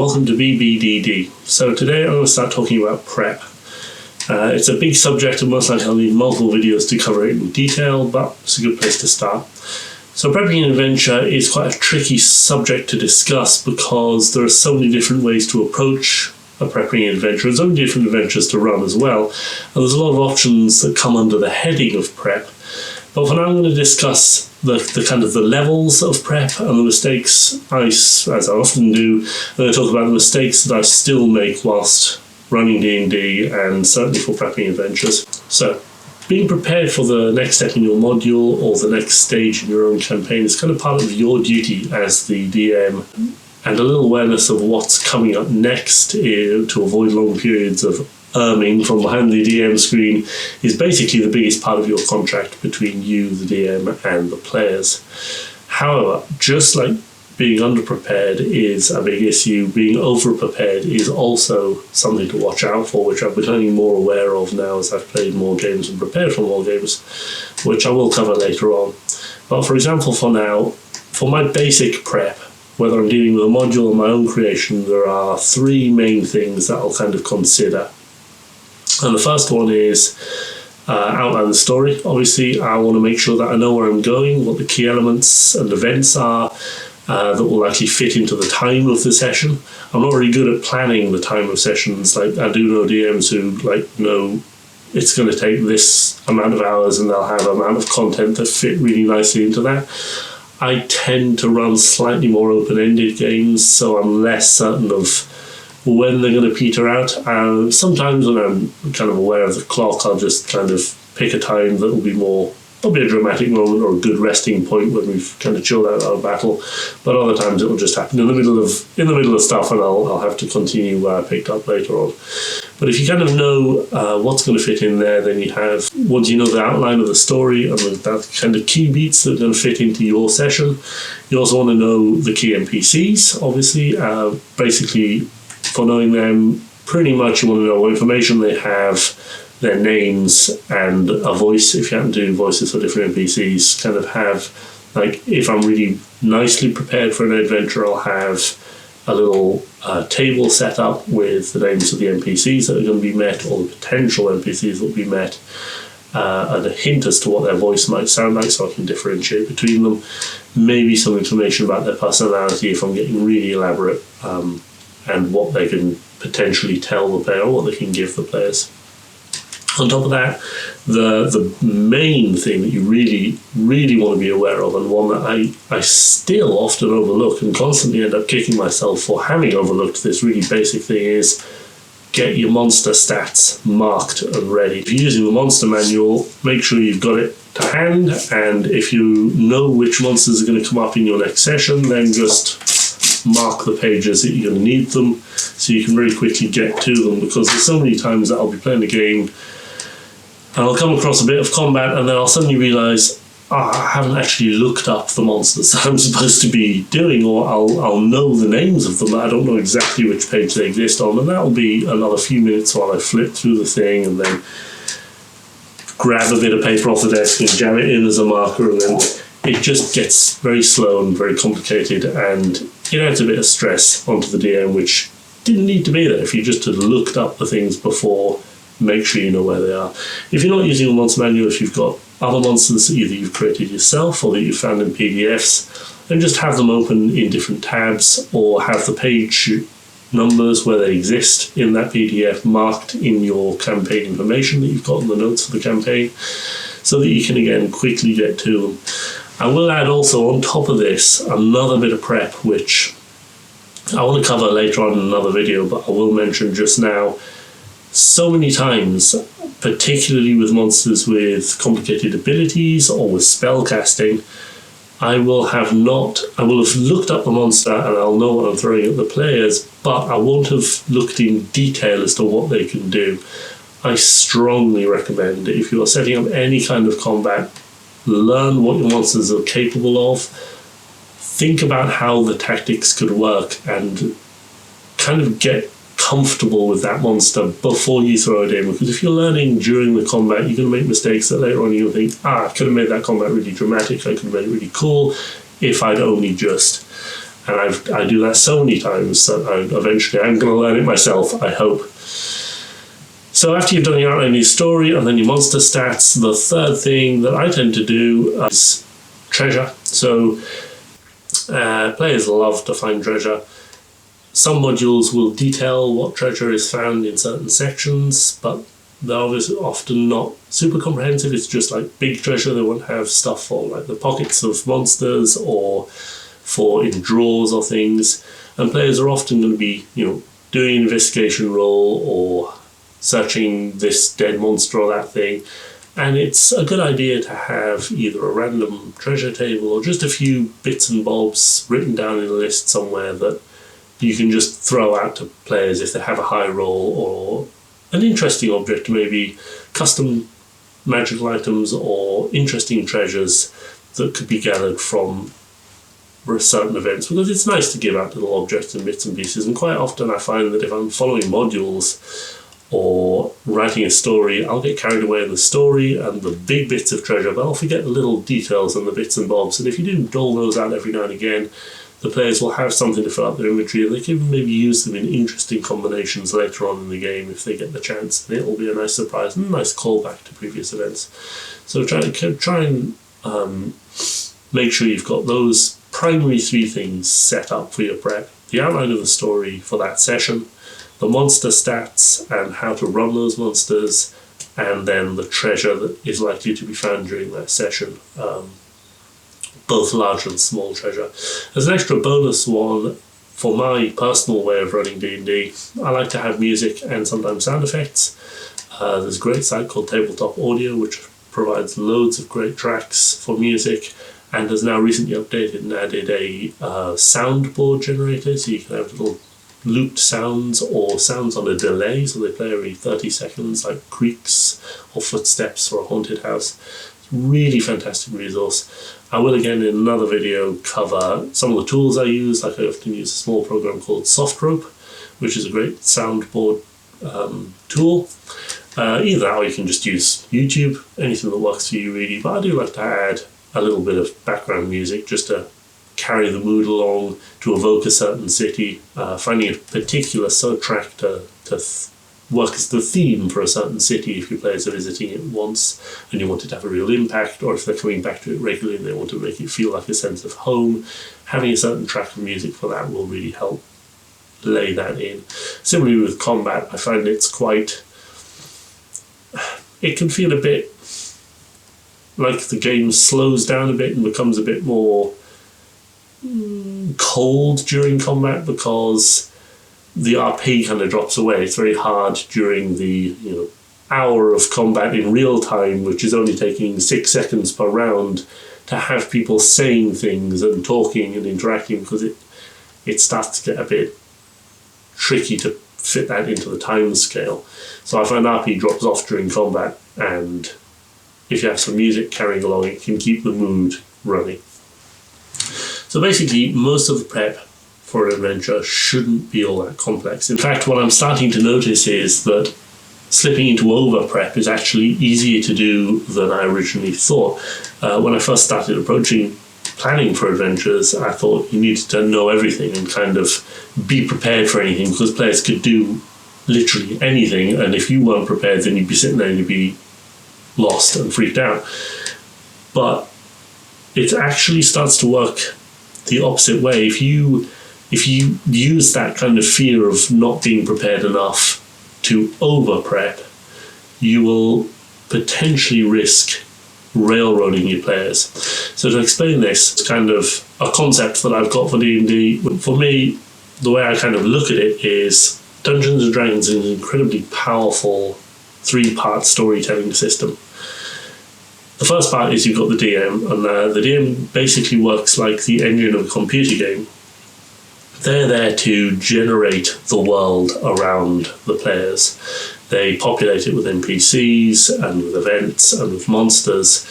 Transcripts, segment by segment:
welcome to BBDD. So today I'm going to start talking about prep. It's a big subject and most likely I'll need multiple videos to cover it in detail, but it's a good place to start. So prepping an adventure is quite a tricky subject to discuss because there are so many different ways to approach a prepping adventure and so many different adventures to run as well. And there's a lot of options that come under the heading of prep. But for now I'm going to discuss the kind of the levels of prep and the mistakes as I often do. I'm going to talk about the mistakes that I still make whilst running D&D and certainly for prepping adventures. So, being prepared for the next step in your module or the next stage in your own campaign is kind of part of your duty as the DM, and a little awareness of what's coming up next to avoid long periods of erming from behind the DM screen is basically the biggest part of your contract between you, the DM, and the players. However, just like being underprepared is a big issue, being overprepared is also something to watch out for, which I'm becoming more aware of now as I've played more games and prepared for more games, which I will cover later on. But for example, for now, for my basic prep, whether I'm dealing with a module or my own creation, there are three main things that I'll kind of consider. And the first one is outline the story. Obviously, I want to make sure that I know where I'm going, what the key elements and events are that will actually fit into the time of the session. I'm not really good at planning the time of sessions. Like, I do know DMs who know it's going to take this amount of hours and they'll have an amount of content that fit really nicely into that. I tend to run slightly more open-ended games, so I'm less certain of when they're going to peter out. Sometimes when I'm kind of aware of the clock, I'll just kind of pick a time that will be probably a dramatic moment or a good resting point when we've kind of chilled out our battle. But other times it will just happen in the middle of stuff, and I'll have to continue where I picked up later on. But if you kind of know what's going to fit in there, then once you know the outline of the story and that kind of key beats that are going to fit into your session, you also want to know the key NPCs, obviously. Basically, for knowing them, pretty much you want to know what information they have, their names, and a voice. If you happen to do voices for different NPCs, kind of have, like, if I'm really nicely prepared for an adventure, I'll have a little table set up with the names of the NPCs that are going to be met, or the potential NPCs that will be met, and a hint as to what their voice might sound like so I can differentiate between them. Maybe some information about their personality if I'm getting really elaborate, and what they can potentially tell the player, or what they can give the players. On top of that, the main thing that you really, really want to be aware of, and one that I still often overlook and constantly end up kicking myself for having overlooked this really basic thing, is get your monster stats marked and ready. If you're using the monster manual, make sure you've got it to hand, and if you know which monsters are going to come up in your next session, then just mark the pages that you're going to need them so you can really quickly get to them, because there's so many times that I'll be playing a game and I'll come across a bit of combat and then I'll suddenly realise I haven't actually looked up the monsters that I'm supposed to be doing, or I'll know the names of them but I don't know exactly which page they exist on, and that'll be another few minutes while I flip through the thing and then grab a bit of paper off the desk and jam it in as a marker, and then it just gets very slow and very complicated, and it adds a bit of stress onto the DM, which didn't need to be there if you just had looked up the things before. Make sure you know where they are. If you're not using a monster manual, if you've got other monsters that either you've created yourself or that you've found in PDFs, then just have them open in different tabs, or have the page numbers where they exist in that PDF marked in your campaign information that you've got in the notes of the campaign, so that you can again quickly get to them. I will add also on top of this another bit of prep, which I want to cover later on in another video, but I will mention just now. So many times, particularly with monsters with complicated abilities or with spell casting, I will have looked up the monster and I'll know what I'm throwing at the players, but I won't have looked in detail as to what they can do. I strongly recommend, if you are setting up any kind of combat, learn what your monsters are capable of, think about how the tactics could work, and kind of get comfortable with that monster before you throw it in, because if you're learning during the combat, you're going to make mistakes that later on you'll think, I could have made that combat really dramatic, I could have made it really cool if I'd only just. And I do that so many times that eventually I'm going to learn it myself, I hope. So after you've done your outline of your story and then your monster stats, the third thing that I tend to do is treasure. So players love to find treasure. Some modules will detail what treasure is found in certain sections, but they're obviously often not super comprehensive. It's just like big treasure. They won't have stuff for like the pockets of monsters or for in drawers or things. And players are often going to be, doing an investigation roll or searching this dead monster or that thing. And it's a good idea to have either a random treasure table or just a few bits and bobs written down in a list somewhere that you can just throw out to players if they have a high roll, or an interesting object, maybe custom magical items or interesting treasures that could be gathered from certain events, because it's nice to give out little objects and bits and pieces. And quite often I find that if I'm following modules or writing a story, I'll get carried away in the story and the big bits of treasure, but I'll forget the little details and the bits and bobs. And if you do dole those out every now and again, the players will have something to fill up their inventory, and they can maybe use them in interesting combinations later on in the game if they get the chance. And it'll be a nice surprise and a nice callback to previous events. So try and make sure you've got those primary three things set up for your prep: the outline of the story for that session, the monster stats and how to run those monsters, and then the treasure that is likely to be found during that session, both large and small treasure. As an extra bonus one, for my personal way of running D&D, I like to have music and sometimes sound effects. There's a great site called Tabletop Audio which provides loads of great tracks for music, and has now recently updated and added a soundboard generator, so you can have little looped sounds or sounds on a delay, so they play every 30 seconds, like creaks or footsteps for a haunted house. Really fantastic resource. I will again in another video cover some of the tools I use. Like I often use a small program called SoftRope, which is a great soundboard tool. Either that or you can just use YouTube, anything that works for you really. But I do like to add a little bit of background music just to carry the mood along, to evoke a certain city, finding a particular soundtrack to work as the theme for a certain city if your players are visiting it once and you want it to have a real impact, or if they're coming back to it regularly and they want to make it feel like a sense of home. Having a certain track of music for that will really help lay that in. Similarly with combat, I find it can feel a bit like the game slows down a bit and becomes a bit more cold during combat, because the RP kind of drops away. It's very hard during the hour of combat in real time, which is only taking 6 seconds per round, to have people saying things and talking and interacting, because it starts to get a bit tricky to fit that into the time scale. So I find RP drops off during combat, and if you have some music carrying along, it can keep the mood running. So basically, most of the prep for an adventure shouldn't be all that complex. In fact, what I'm starting to notice is that slipping into over prep is actually easier to do than I originally thought. When I first started approaching planning for adventures, I thought you needed to know everything and kind of be prepared for anything, because players could do literally anything, and if you weren't prepared, then you'd be sitting there and you'd be lost and freaked out. But it actually starts to work the opposite way. If you use that kind of fear of not being prepared enough to over prep, you will potentially risk railroading your players. So to explain this, it's kind of a concept that I've got for D&D. For me, the way I kind of look at it is Dungeons & Dragons is an incredibly powerful 3-part storytelling system. The first part is you've got the DM, and the DM basically works like the engine of a computer game. They're there to generate the world around the players. They populate it with NPCs and with events and with monsters,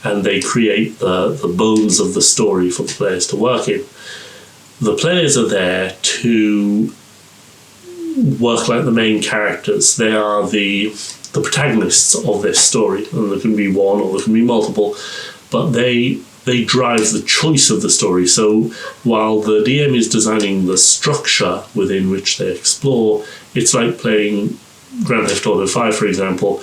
and they create the bones of the story for the players to work in. The players are there to work like the main characters. They are the protagonists of this story, and there can be one or there can be multiple, but they they drive the choice of the story. So while the DM is designing the structure within which they explore, it's like playing Grand Theft Auto 5, for example.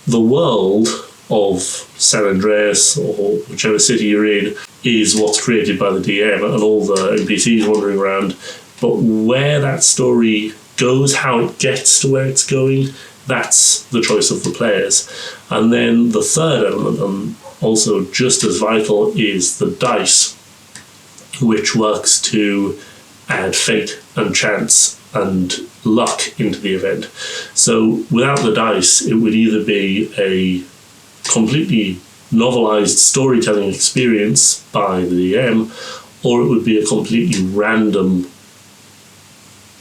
The world of San Andreas, or whichever city you're in, is what's created by the DM and all the NPCs wandering around. But where that story goes, how it gets to where it's going, that's the choice of the players. And then the third element, and also just as vital, is the dice, which works to add fate and chance and luck into the event. So without the dice, it would either be a completely novelized storytelling experience by the DM, or it would be a completely random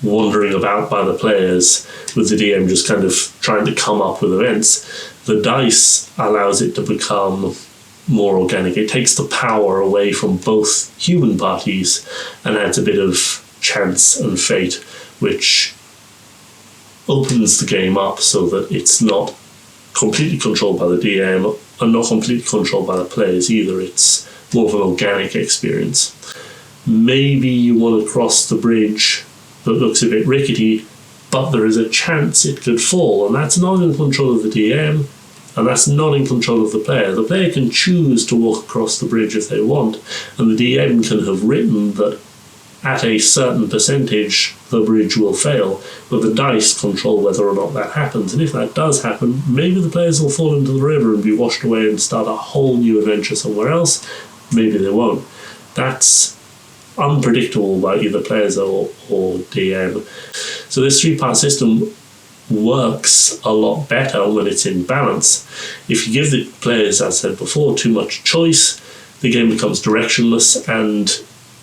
wandering about by the players, with the DM just kind of trying to come up with events. The dice allows it to become more organic. It takes the power away from both human parties and adds a bit of chance and fate, which opens the game up so that it's not completely controlled by the DM and not completely controlled by the players either. It's more of an organic experience. Maybe you want to cross the bridge that looks a bit rickety, but there is a chance it could fall, and that's not in control of the DM, and that's not in control of the player. The player can choose to walk across the bridge if they want, and the DM can have written that at a certain percentage the bridge will fail, but the dice control whether or not that happens. And if that does happen, maybe the players will fall into the river and be washed away and start a whole new adventure somewhere else. Maybe they won't. That's unpredictable by either players or DM. So this three-part system works a lot better when it's in balance. If you give the players, as I said before, too much choice, the game becomes directionless and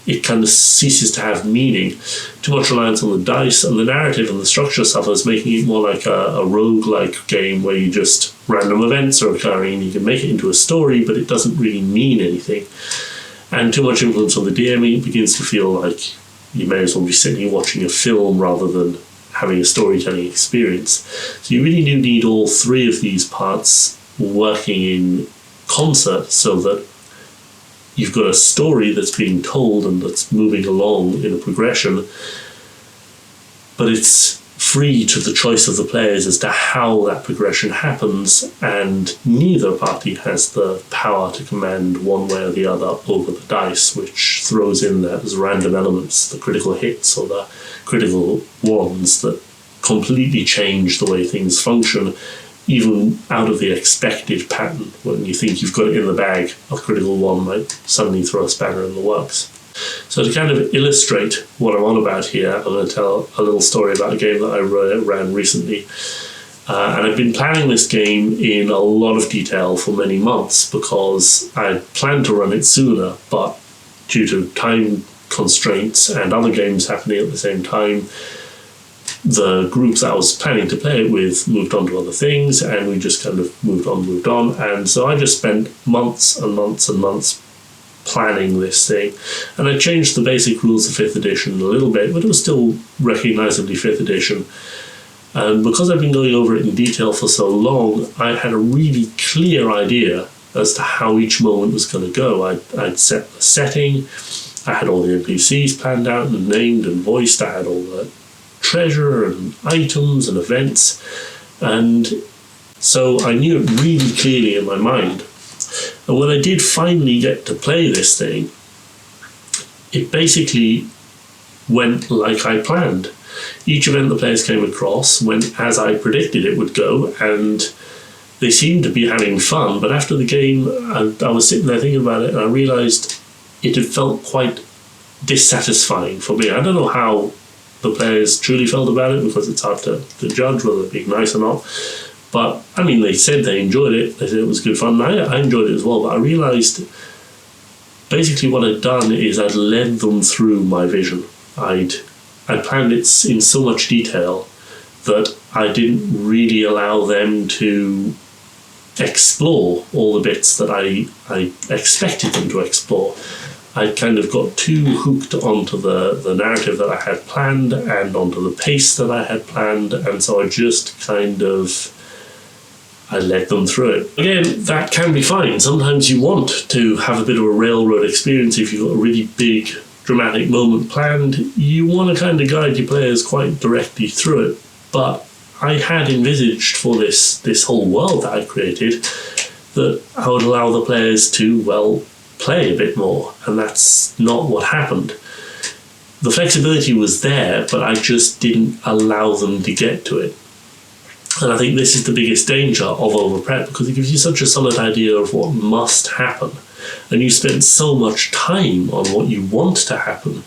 it kind of ceases to have meaning. Too much reliance on the dice, and the narrative and the structure suffers, making it more like a roguelike game where you just random events are occurring and you can make it into a story, but it doesn't really mean anything. And too much influence on the DM, it begins to feel like you may as well be sitting watching a film rather than having a storytelling experience. So you really do need all three of these parts working in concert so that you've got a story that's being told and that's moving along in a progression, but it's free to the choice of the players as to how that progression happens, and neither party has the power to command one way or the other over the dice, which throws in those random elements, the critical hits or the critical ones, that completely change the way things function, even out of the expected pattern. When you think you've got it in the bag, a critical one might suddenly throw a spanner in the works. So to kind of illustrate what I'm on about here, I'm going to tell a little story about a game that I ran recently. And I've been planning this game in a lot of detail for many months because I planned to run it sooner, but due to time constraints and other games happening at the same time, the group that I was planning to play it with moved on to other things, and we just kind of moved on. And so I just spent months and months and months planning this thing, and I changed the basic rules of 5th edition a little bit, but it was still recognizably 5th edition. And because I've been going over it in detail for so long, I had a really clear idea as to how each moment was going to go. I'd set the setting, I had all the NPCs planned out and named and voiced, I had all the treasure and items and events, and so I knew it really clearly in my mind. And when I did finally get to play this thing, it basically went like I planned. Each event the players came across went as I predicted it would go, and they seemed to be having fun. But after the game, I was sitting there thinking about it, and I realised it had felt quite dissatisfying for me. I don't know how the players truly felt about it, because it's hard to judge whether they're being nice or not. But, I mean, they said they enjoyed it. They said it was good fun. I enjoyed it as well, but I realised basically what I'd done is I'd led them through my vision. I'd planned it in so much detail that I didn't really allow them to explore all the bits that I expected them to explore. I kind of got too hooked onto the narrative that I had planned and onto the pace that I had planned, and so I just kind of I led them through it. Again, that can be fine. Sometimes you want to have a bit of a railroad experience. If you've got a really big dramatic moment planned, you want to kind of guide your players quite directly through it. But I had envisaged for this whole world that I created that I would allow the players to, well, play a bit more, and that's not what happened. The flexibility was there, but I just didn't allow them to get to it. And I think this is the biggest danger of overprep, because it gives you such a solid idea of what must happen, and you spend so much time on what you want to happen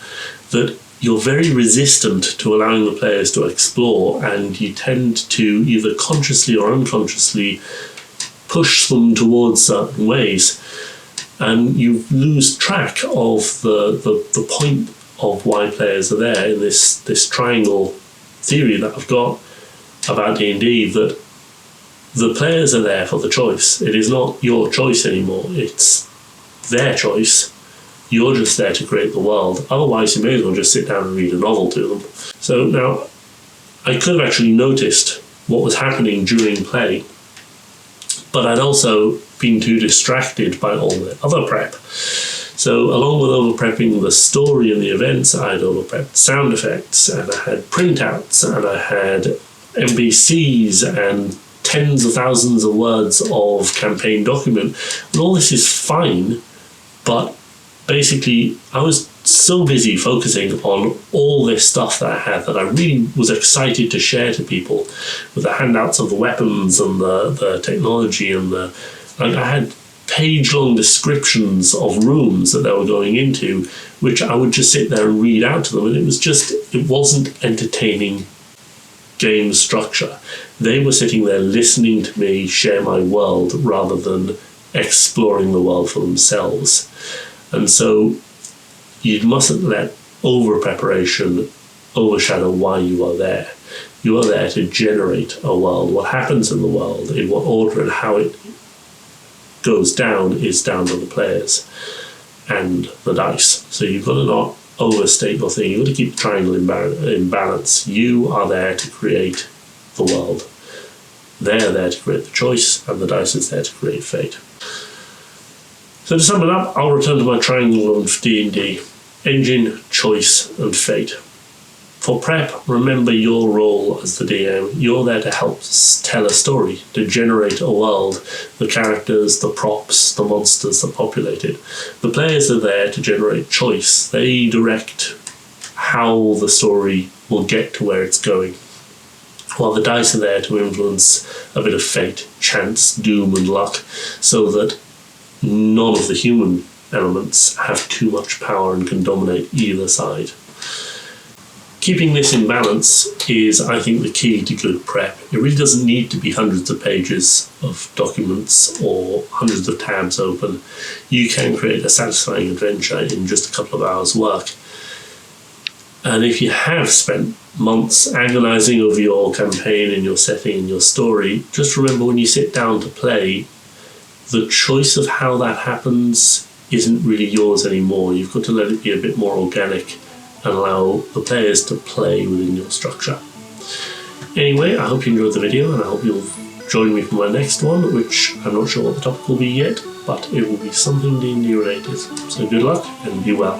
that you're very resistant to allowing the players to explore, and you tend to either consciously or unconsciously push them towards certain ways, and you lose track of the point of why players are there in this triangle theory that I've got about D&D, that the players are there for the choice. It is not your choice anymore, it's their choice. You're just there to create the world. Otherwise, you may as well just sit down and read a novel to them. So now, I could have actually noticed what was happening during play, but I'd also been too distracted by all the other prep. So along with overprepping the story and the events, I had overprepped sound effects, and I had printouts, and I had NPCs, and tens of thousands of words of campaign document. And all this is fine, but basically I was so busy focusing on all this stuff that I had that I really was excited to share to people, with the handouts of the weapons and the technology, and I had page-long descriptions of rooms that they were going into, which I would just sit there and read out to them, and it wasn't entertaining game structure. They were sitting there listening to me share my world rather than exploring the world for themselves. And so you mustn't let over-preparation overshadow why you are there. You are there to generate a world. What happens in the world, in what order and how it goes down, is down to the players and the dice. So you've got to not overstate your thing. You've got to keep the triangle in balance. You are there to create the world. They're there to create the choice, and the dice is there to create fate. So to sum it up, I'll return to my triangle of D&D: engine, choice, and fate. For prep, remember your role as the DM. You're there to help tell a story, to generate a world, the characters, the props, the monsters that populate it. The players are there to generate choice. They direct how the story will get to where it's going, while the dice are there to influence a bit of fate, chance, doom, and luck, so that none of the human elements have too much power and can dominate either side. Keeping this in balance is, I think, the key to good prep. It really doesn't need to be hundreds of pages of documents or hundreds of tabs open. You can create a satisfying adventure in just a couple of hours' work. And if you have spent months agonizing over your campaign and your setting and your story, just remember, when you sit down to play, the choice of how that happens isn't really yours anymore. You've got to let it be a bit more organic and allow the players to play within your structure. Anyway, I hope you enjoyed the video, and I hope you'll join me for my next one, which I'm not sure what the topic will be yet, but it will be something D&D related. So good luck and be well.